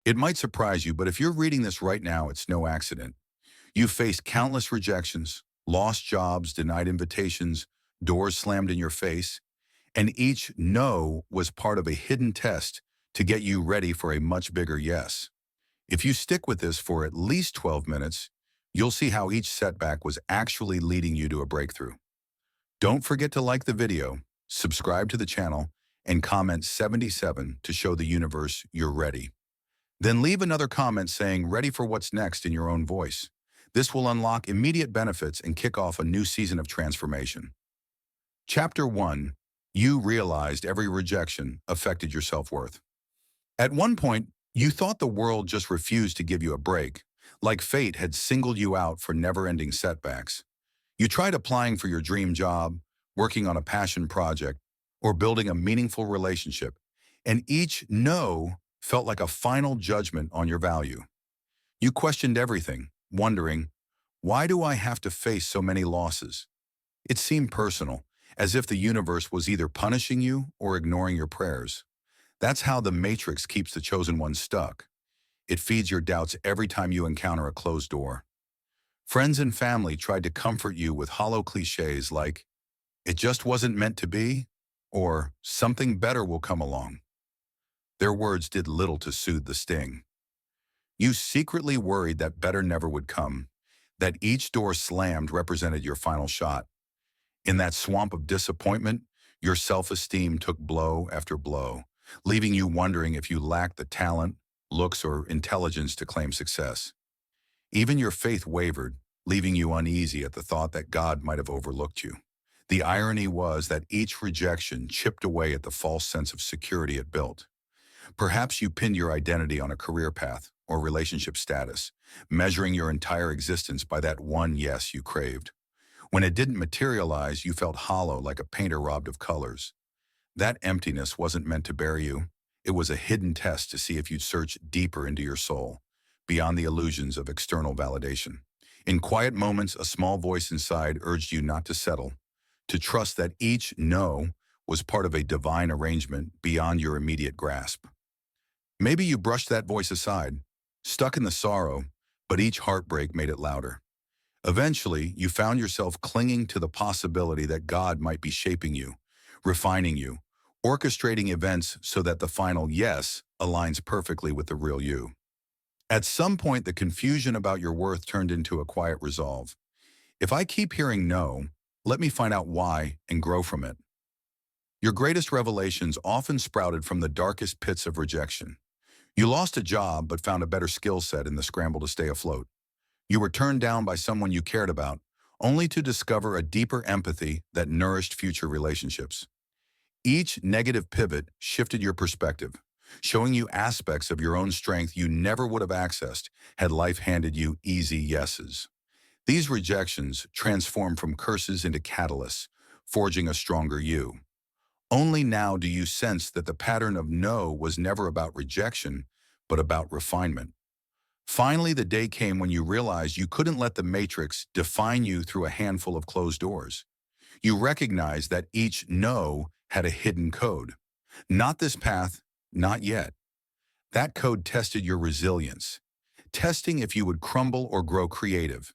It might surprise you, but if you're reading this right now, it's no accident. You've faced countless rejections, lost jobs, denied invitations, doors slammed in your face, and each no was part of a hidden test to get you ready for a much bigger yes. If you stick with this for at least 12 minutes, you'll see how each setback was actually leading you to a breakthrough. Don't forget to like the video, subscribe to the channel, and comment 77 to show the universe you're ready. Then leave another comment saying ready for what's next in your own voice. This will unlock immediate benefits and kick off a new season of transformation. Chapter 1. You realized every rejection affected your self-worth. At one point, you thought the world just refused to give you a break, like fate had singled you out for never-ending setbacks. You tried applying for your dream job, working on a passion project, or building a meaningful relationship, and each no felt like a final judgment on your value. You questioned everything, wondering, why do I have to face so many losses? It seemed personal, as if the universe was either punishing you or ignoring your prayers. That's how the matrix keeps the chosen one stuck. It feeds your doubts every time you encounter a closed door. Friends and family tried to comfort you with hollow cliches like, it just wasn't meant to be, or something better will come along. Their words did little to soothe the sting. You secretly worried that better never would come, that each door slammed represented your final shot. In that swamp of disappointment, your self-esteem took blow after blow, leaving you wondering if you lacked the talent, looks, or intelligence to claim success. Even your faith wavered, leaving you uneasy at the thought that God might have overlooked you. The irony was that each rejection chipped away at the false sense of security it built. Perhaps you pinned your identity on a career path or relationship status, measuring your entire existence by that one yes you craved. When it didn't materialize, you felt hollow like a painter robbed of colors. That emptiness wasn't meant to bury you. It was a hidden test to see if you'd search deeper into your soul, beyond the illusions of external validation. In quiet moments, a small voice inside urged you not to settle, to trust that each no was part of a divine arrangement beyond your immediate grasp. Maybe you brushed that voice aside, stuck in the sorrow, but each heartbreak made it louder. Eventually, you found yourself clinging to the possibility that God might be shaping you, refining you, orchestrating events so that the final yes aligns perfectly with the real you. At some point, the confusion about your worth turned into a quiet resolve. If I keep hearing no, let me find out why and grow from it. Your greatest revelations often sprouted from the darkest pits of rejection. You lost a job but found a better skill set in the scramble to stay afloat. You were turned down by someone you cared about, only to discover a deeper empathy that nourished future relationships. Each negative pivot shifted your perspective, showing you aspects of your own strength you never would have accessed had life handed you easy yeses. These rejections transformed from curses into catalysts, forging a stronger you. Only now do you sense that the pattern of no was never about rejection, but about refinement. Finally, the day came when you realized you couldn't let the matrix define you through a handful of closed doors. You recognized that each no had a hidden code. Not this path, not yet. That code tested your resilience, testing if you would crumble or grow creative,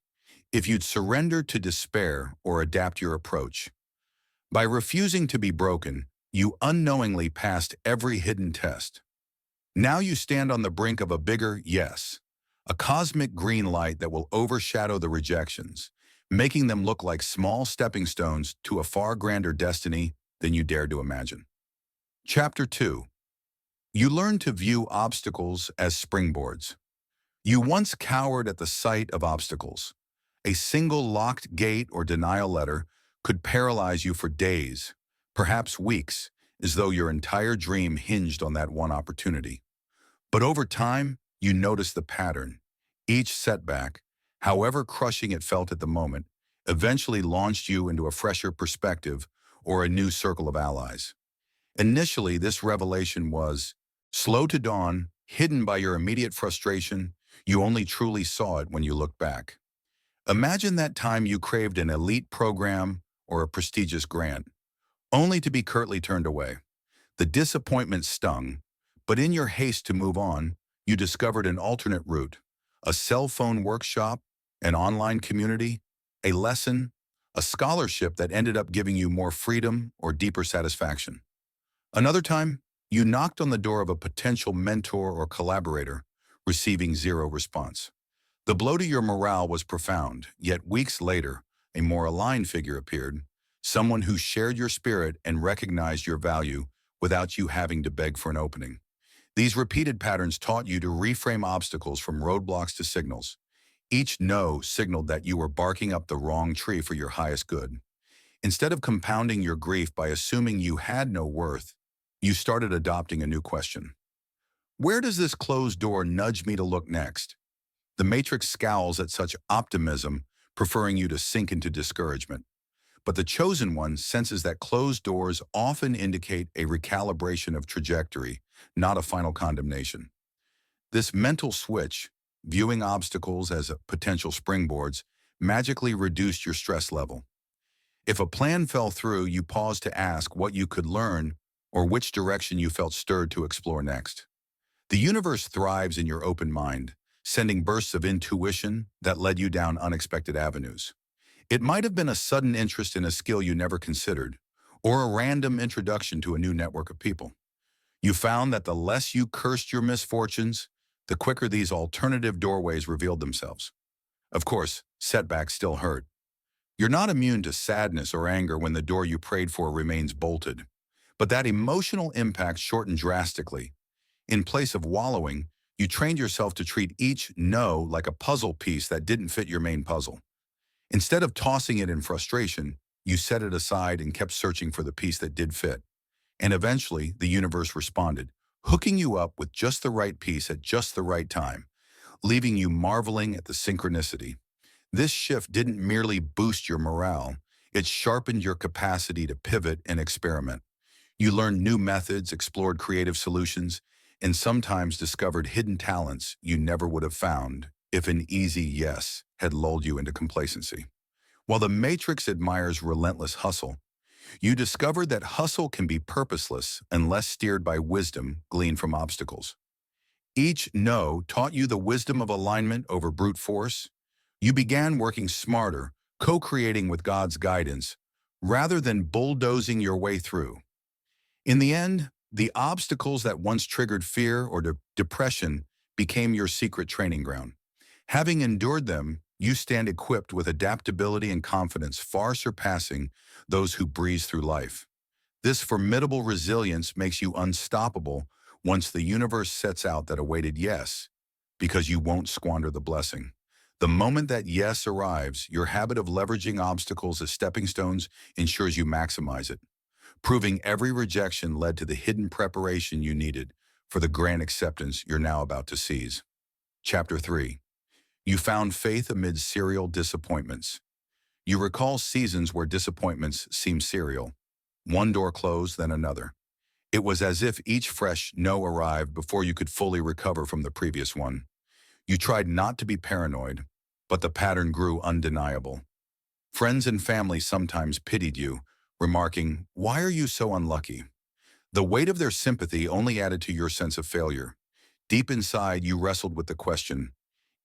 if you'd surrender to despair or adapt your approach. By refusing to be broken, you unknowingly passed every hidden test. Now you stand on the brink of a bigger yes, a cosmic green light that will overshadow the rejections, making them look like small stepping stones to a far grander destiny than you dared to imagine. Chapter 2. You learn to view obstacles as springboards. You once cowered at the sight of obstacles. A single locked gate or denial letter could paralyze you for days, perhaps weeks, as though your entire dream hinged on that one opportunity. But over time, you notice the pattern. Each setback, however crushing it felt at the moment, eventually launched you into a fresher perspective or a new circle of allies. Initially, this revelation was slow to dawn, hidden by your immediate frustration. You only truly saw it when you looked back. Imagine that time you craved an elite program or a prestigious grant, only to be curtly turned away. The disappointment stung, but in your haste to move on, You discovered an alternate route, a cell phone workshop, an online community, a lesson, a scholarship that ended up giving you more freedom or deeper satisfaction. Another time, you knocked on the door of a potential mentor or collaborator, receiving zero response. The blow to your morale was profound, yet weeks later, a more aligned figure appeared, someone who shared your spirit and recognized your value without you having to beg for an opening. These repeated patterns taught you to reframe obstacles from roadblocks to signals. Each no signaled that you were barking up the wrong tree for your highest good. Instead of compounding your grief by assuming you had no worth, you started adopting a new question. Where does this closed door nudge me to look next? The matrix scowls at such optimism, preferring you to sink into discouragement. But the chosen one senses that closed doors often indicate a recalibration of trajectory, not a final condemnation. This mental switch, viewing obstacles as potential springboards, magically reduced your stress level. If a plan fell through, you paused to ask what you could learn or which direction you felt stirred to explore next. The universe thrives in your open mind, sending bursts of intuition that led you down unexpected avenues. It might have been a sudden interest in a skill you never considered, or a random introduction to a new network of people. You found that the less you cursed your misfortunes, the quicker these alternative doorways revealed themselves. Of course, setbacks still hurt. You're not immune to sadness or anger when the door you prayed for remains bolted. But that emotional impact shortened drastically. In place of wallowing, you trained yourself to treat each no like a puzzle piece that didn't fit your main puzzle. Instead of tossing it in frustration, you set it aside and kept searching for the piece that did fit. And eventually, the universe responded, hooking you up with just the right piece at just the right time, leaving you marveling at the synchronicity. This shift didn't merely boost your morale, it sharpened your capacity to pivot and experiment. You learned new methods, explored creative solutions, and sometimes discovered hidden talents you never would have found if an easy yes had lulled you into complacency. While the Matrix admires relentless hustle, you discovered that hustle can be purposeless unless steered by wisdom gleaned from obstacles. Each no taught you the wisdom of alignment over brute force. You began working smarter, co-creating with God's guidance, rather than bulldozing your way through. In the end, the obstacles that once triggered fear or depression became your secret training ground. Having endured them, you stand equipped with adaptability and confidence far surpassing those who breeze through life. This formidable resilience makes you unstoppable once the universe sets out that awaited yes, because you won't squander the blessing. The moment that yes arrives, your habit of leveraging obstacles as stepping stones ensures you maximize it, proving every rejection led to the hidden preparation you needed for the grand acceptance you're now about to seize. Chapter 3. You found faith amid serial disappointments. You recall seasons where disappointments seemed serial. One door closed, then another. It was as if each fresh no arrived before you could fully recover from the previous one. You tried not to be paranoid, but the pattern grew undeniable. Friends and family sometimes pitied you, remarking, "Why are you so unlucky?" The weight of their sympathy only added to your sense of failure. Deep inside, you wrestled with the question,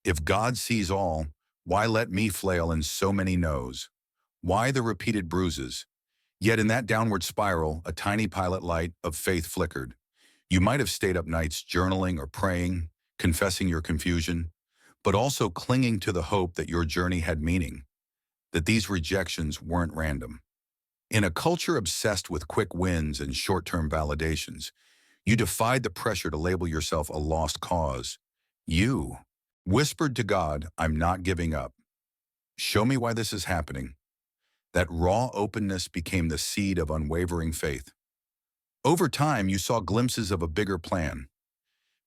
if God sees all, why let me flail in so many no's? Why the repeated bruises? Yet in that downward spiral, a tiny pilot light of faith flickered. You might have stayed up nights journaling or praying, confessing your confusion, but also clinging to the hope that your journey had meaning, that these rejections weren't random. In a culture obsessed with quick wins and short-term validations, you defied the pressure to label yourself a lost cause. You whispered to God, "I'm not giving up. Show me why this is happening." That raw openness became the seed of unwavering faith. Over time, you saw glimpses of a bigger plan.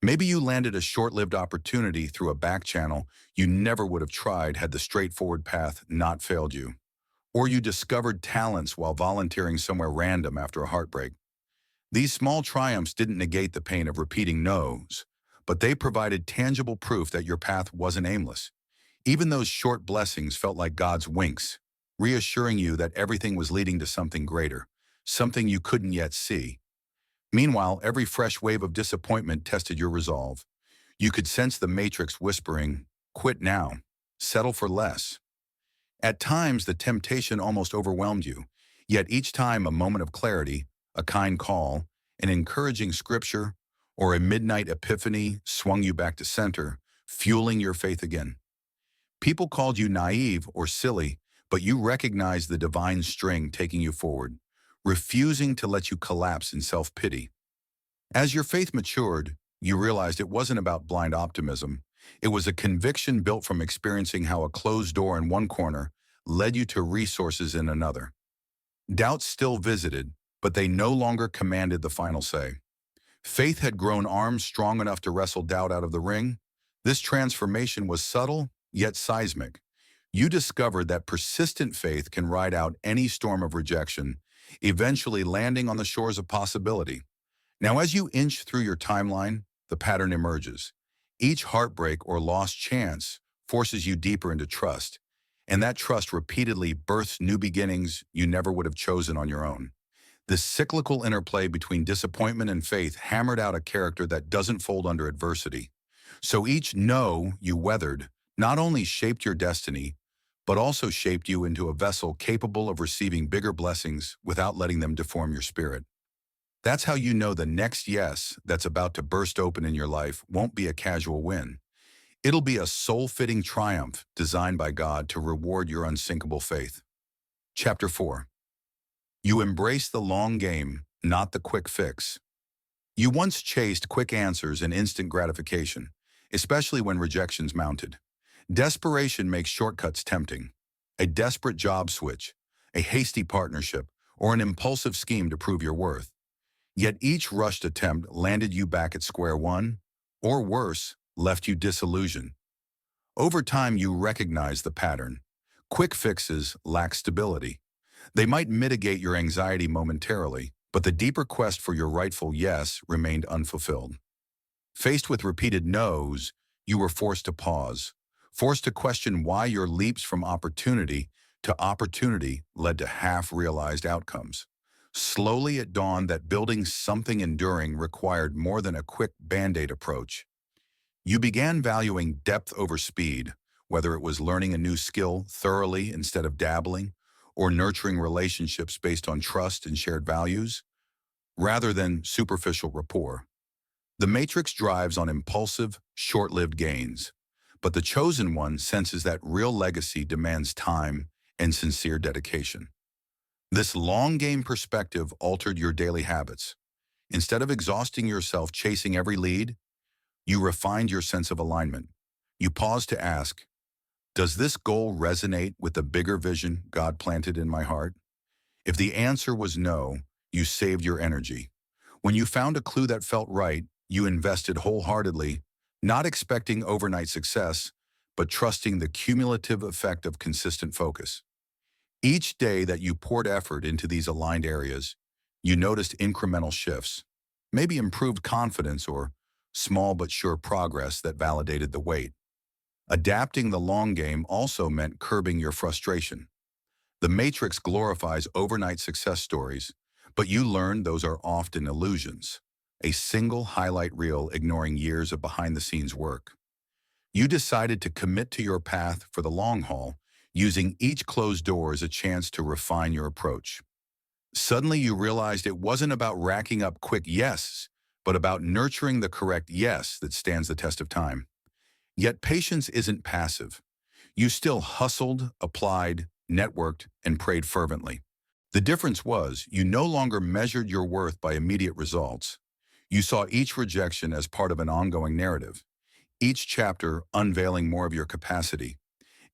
Maybe you landed a short-lived opportunity through a back channel you never would have tried had the straightforward path not failed you. Or you discovered talents while volunteering somewhere random after a heartbreak. These small triumphs didn't negate the pain of repeating no's, but they provided tangible proof that your path wasn't aimless. Even those short blessings felt like God's winks, reassuring you that everything was leading to something greater, something you couldn't yet see. Meanwhile, every fresh wave of disappointment tested your resolve. You could sense the matrix whispering, "Quit now. Settle for less." At times, the temptation almost overwhelmed you, yet each time a moment of clarity, a kind call, an encouraging scripture, or a midnight epiphany swung you back to center, fueling your faith again. People called you naive or silly, but you recognized the divine string taking you forward, refusing to let you collapse in self-pity. As your faith matured, you realized it wasn't about blind optimism. It was a conviction built from experiencing how a closed door in one corner led you to resources in another. Doubts still visited, but they no longer commanded the final say. Faith had grown arms strong enough to wrestle doubt out of the ring. This transformation was subtle, yet seismic. You discovered that persistent faith can ride out any storm of rejection, eventually landing on the shores of possibility. Now, as you inch through your timeline, the pattern emerges. Each heartbreak or lost chance forces you deeper into trust, and that trust repeatedly births new beginnings you never would have chosen on your own. This cyclical interplay between disappointment and faith hammered out a character that doesn't fold under adversity. So each no you weathered not only shaped your destiny, but also shaped you into a vessel capable of receiving bigger blessings without letting them deform your spirit. That's how you know the next yes that's about to burst open in your life won't be a casual win. It'll be a soul-fitting triumph designed by God to reward your unsinkable faith. Chapter 4. You embrace the long game, not the quick fix. You once chased quick answers and instant gratification, especially when rejections mounted. Desperation makes shortcuts tempting. A desperate job switch, a hasty partnership, or an impulsive scheme to prove your worth. Yet each rushed attempt landed you back at square one, or worse, left you disillusioned. Over time, you recognize the pattern. Quick fixes lack stability. They might mitigate your anxiety momentarily, but the deeper quest for your rightful yes remained unfulfilled. Faced with repeated no's, you were forced to pause, forced to question why your leaps from opportunity to opportunity led to half-realized outcomes. Slowly it dawned that building something enduring required more than a quick Band-Aid approach. You began valuing depth over speed, whether it was learning a new skill thoroughly instead of dabbling, or nurturing relationships based on trust and shared values, rather than superficial rapport. The matrix drives on impulsive, short-lived gains, but the chosen one senses that real legacy demands time and sincere dedication. This long-game perspective altered your daily habits. Instead of exhausting yourself chasing every lead, you refined your sense of alignment. You paused to ask, does this goal resonate with the bigger vision God planted in my heart? If the answer was no, you saved your energy. When you found a clue that felt right, you invested wholeheartedly, not expecting overnight success, but trusting the cumulative effect of consistent focus. Each day that you poured effort into these aligned areas, you noticed incremental shifts, maybe improved confidence or small but sure progress that validated the wait. Adapting the long game also meant curbing your frustration. The Matrix glorifies overnight success stories, but you learned those are often illusions, a single highlight reel ignoring years of behind-the-scenes work. You decided to commit to your path for the long haul, using each closed door as a chance to refine your approach. Suddenly you realized it wasn't about racking up quick yeses, but about nurturing the correct yes that stands the test of time. Yet patience isn't passive. You still hustled, applied, networked, and prayed fervently. The difference was you no longer measured your worth by immediate results. You saw each rejection as part of an ongoing narrative, each chapter unveiling more of your capacity.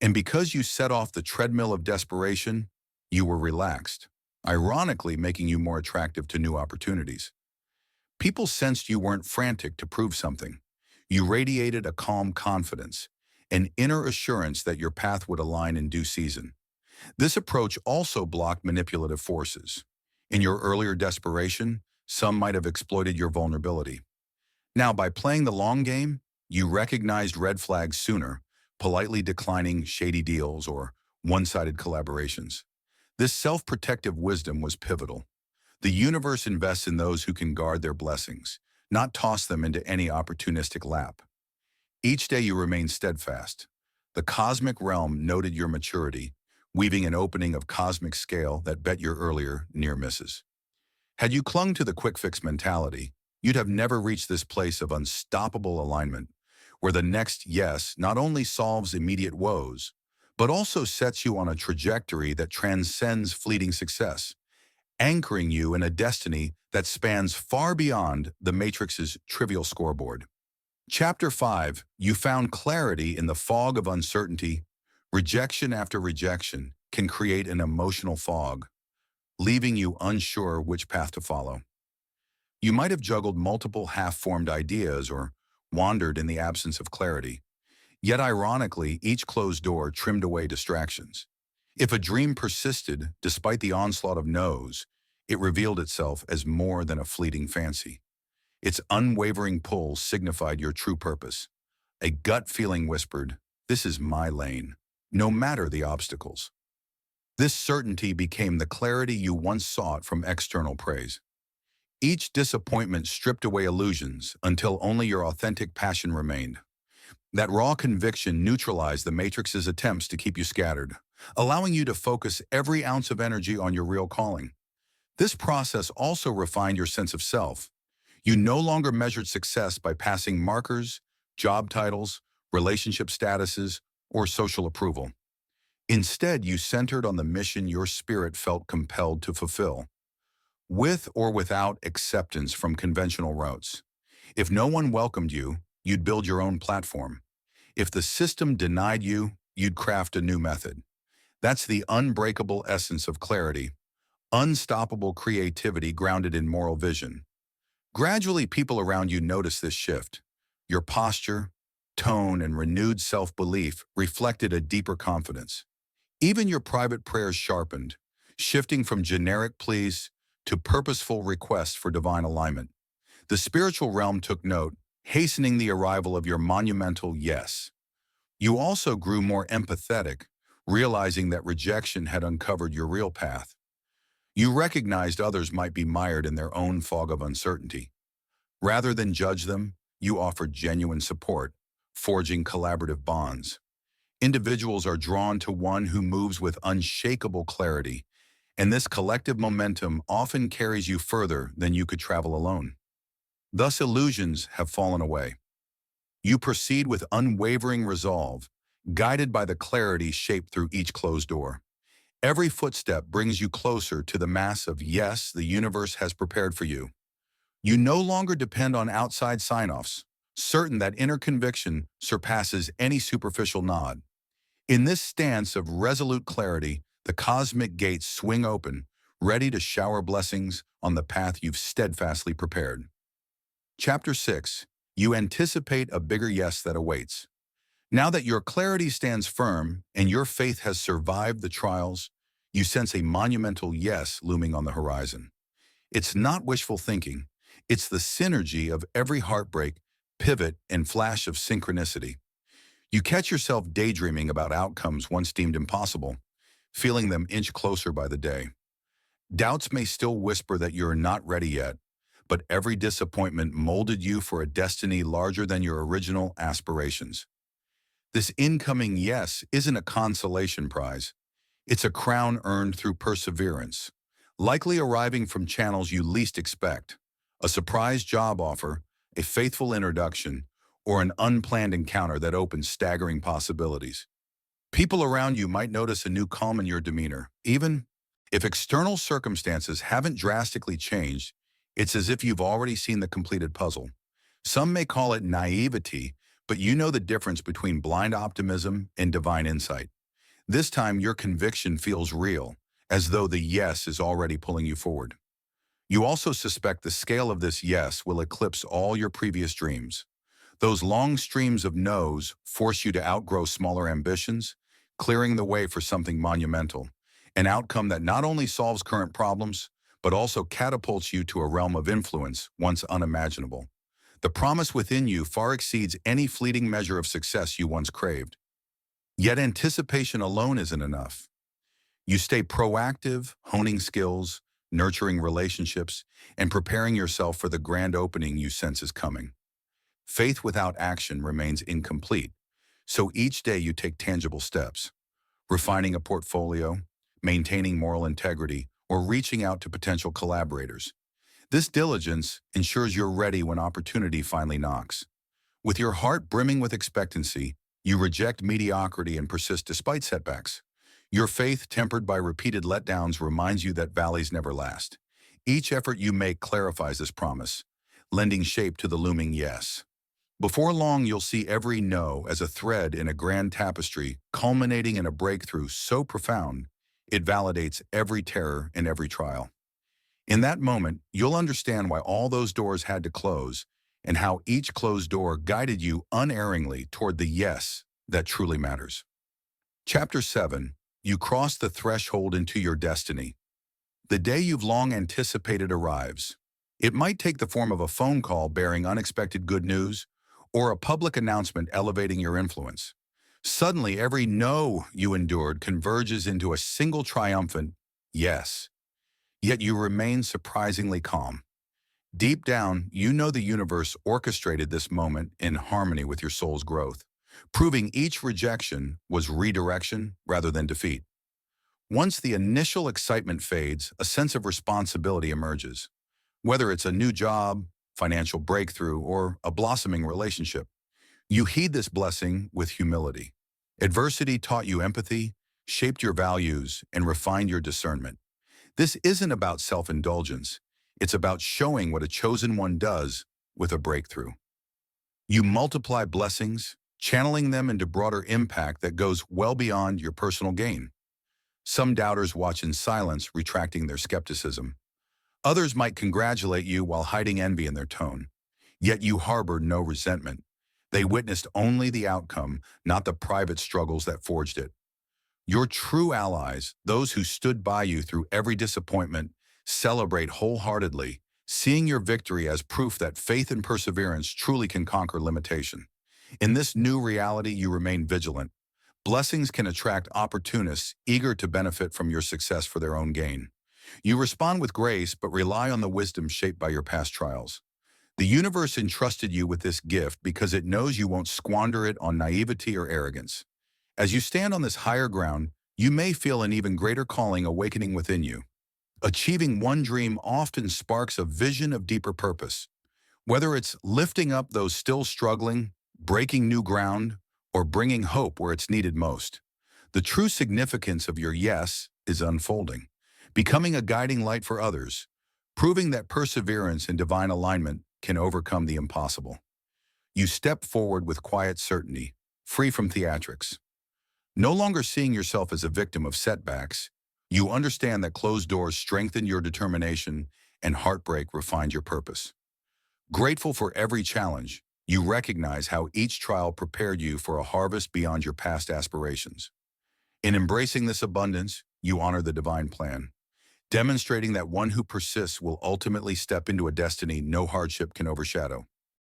And because you set off the treadmill of desperation, you were relaxed, ironically making you more attractive to new opportunities. People sensed you weren't frantic to prove something. You radiated a calm confidence, an inner assurance that your path would align in due season. This approach also blocked manipulative forces. In your earlier desperation, some might have exploited your vulnerability. Now, by playing the long game, you recognized red flags sooner, politely declining shady deals or one-sided collaborations. This self-protective wisdom was pivotal. The universe invests in those who can guard their blessings, not toss them into any opportunistic lap. Each day you remained steadfast. The cosmic realm noted your maturity, weaving an opening of cosmic scale that bet your earlier near misses. Had you clung to the quick fix mentality, you'd have never reached this place of unstoppable alignment, where the next yes not only solves immediate woes, but also sets you on a trajectory that transcends fleeting success, anchoring you in a destiny that spans far beyond the Matrix's trivial scoreboard. Chapter 5, you found clarity in the fog of uncertainty. Rejection after rejection can create an emotional fog, leaving you unsure which path to follow. You might have juggled multiple half-formed ideas or wandered in the absence of clarity. Yet ironically, each closed door trimmed away distractions. If a dream persisted despite the onslaught of no's, it revealed itself as more than a fleeting fancy. Its unwavering pull signified your true purpose. A gut feeling whispered, "This is my lane," no matter the obstacles. This certainty became the clarity you once sought from external praise. Each disappointment stripped away illusions until only your authentic passion remained. That raw conviction neutralized the Matrix's attempts to keep you scattered, allowing you to focus every ounce of energy on your real calling. This process also refined your sense of self. You no longer measured success by passing markers, job titles, relationship statuses, or social approval. Instead, you centered on the mission your spirit felt compelled to fulfill, with or without acceptance from conventional routes. If no one welcomed you, you'd build your own platform. If the system denied you, you'd craft a new method. That's the unbreakable essence of clarity, unstoppable creativity grounded in moral vision. Gradually, people around you noticed this shift. Your posture, tone, and renewed self-belief reflected a deeper confidence. Even your private prayers sharpened, shifting from generic pleas to purposeful requests for divine alignment. The spiritual realm took note, hastening the arrival of your monumental yes. You also grew more empathetic, realizing that rejection had uncovered your real path. You recognized others might be mired in their own fog of uncertainty. Rather than judge them, you offered genuine support, forging collaborative bonds. Individuals are drawn to one who moves with unshakable clarity, and this collective momentum often carries you further than you could travel alone. Thus, illusions have fallen away. You proceed with unwavering resolve, guided by the clarity shaped through each closed door. Every footstep brings you closer to the mass of yes the universe has prepared for you. You no longer depend on outside sign-offs, certain that inner conviction surpasses any superficial nod. In this stance of resolute clarity, the cosmic gates swing open, ready to shower blessings on the path you've steadfastly prepared. Chapter 6, you anticipate a bigger yes that awaits. Now that your clarity stands firm and your faith has survived the trials, you sense a monumental yes looming on the horizon. It's not wishful thinking. It's the synergy of every heartbreak, pivot, and flash of synchronicity. You catch yourself daydreaming about outcomes once deemed impossible, feeling them inch closer by the day. Doubts may still whisper that you're not ready yet, but every disappointment molded you for a destiny larger than your original aspirations. This incoming yes isn't a consolation prize. It's a crown earned through perseverance, likely arriving from channels you least expect. A surprise job offer, a faithful introduction, or an unplanned encounter that opens staggering possibilities. People around you might notice a new calm in your demeanor. Even if external circumstances haven't drastically changed, it's as if you've already seen the completed puzzle. Some may call it naivety, but you know the difference between blind optimism and divine insight. This time, your conviction feels real, as though the yes is already pulling you forward. You also suspect the scale of this yes will eclipse all your previous dreams. Those long streams of no's force you to outgrow smaller ambitions, clearing the way for something monumental, an outcome that not only solves current problems, but also catapults you to a realm of influence once unimaginable. The promise within you far exceeds any fleeting measure of success you once craved. Yet anticipation alone isn't enough. You stay proactive, honing skills, nurturing relationships, and preparing yourself for the grand opening you sense is coming. faith without action remains incomplete. So each day you take tangible steps, refining a portfolio, maintaining moral integrity, or reaching out to potential collaborators. This diligence ensures you're ready when opportunity finally knocks. With your heart brimming with expectancy, you reject mediocrity and persist despite setbacks. Your faith, tempered by repeated letdowns, reminds you that valleys never last. Each effort you make clarifies this promise, lending shape to the looming yes. Before long, you'll see every no as a thread in a grand tapestry, culminating in a breakthrough so profound, it validates every terror and every trial. In that moment, you'll understand why all those doors had to close and how each closed door guided you unerringly toward the yes that truly matters. Chapter 7. You cross the threshold into your destiny. The day you've long anticipated arrives. It might take the form of a phone call bearing unexpected good news or a public announcement elevating your influence. Suddenly, every no you endured converges into a single triumphant yes. Yet you remain surprisingly calm. Deep down, you know the universe orchestrated this moment in harmony with your soul's growth, proving each rejection was redirection rather than defeat. Once the initial excitement fades, a sense of responsibility emerges. Whether it's a new job, financial breakthrough, or a blossoming relationship, you heed this blessing with humility. Adversity taught you empathy, shaped your values, and refined your discernment. This isn't about self-indulgence. It's about showing what a chosen one does with a breakthrough. You multiply blessings, channeling them into broader impact that goes well beyond your personal gain. Some doubters watch in silence, retracting their skepticism. Others might congratulate you while hiding envy in their tone. Yet you harbored no resentment. They witnessed only the outcome, not the private struggles that forged it. Your true allies, those who stood by you through every disappointment, celebrate wholeheartedly, seeing your victory as proof that faith and perseverance truly can conquer limitation. In this new reality, you remain vigilant. Blessings can attract opportunists eager to benefit from your success for their own gain. You respond with grace, but rely on the wisdom shaped by your past trials. The universe entrusted you with this gift because it knows you won't squander it on naivety or arrogance. As you stand on this higher ground, you may feel an even greater calling awakening within you. Achieving one dream often sparks a vision of deeper purpose. Whether it's lifting up those still struggling, breaking new ground, or bringing hope where it's needed most, the true significance of your yes is unfolding, becoming a guiding light for others, proving that perseverance and divine alignment can overcome the impossible. You step forward with quiet certainty, free from theatrics. No longer seeing yourself as a victim of setbacks, you understand that closed doors strengthen your determination and heartbreak refined your purpose. Grateful for every challenge, you recognize how each trial prepared you for a harvest beyond your past aspirations. In embracing this abundance, you honor the divine plan, demonstrating that one who persists will ultimately step into a destiny no hardship can overshadow.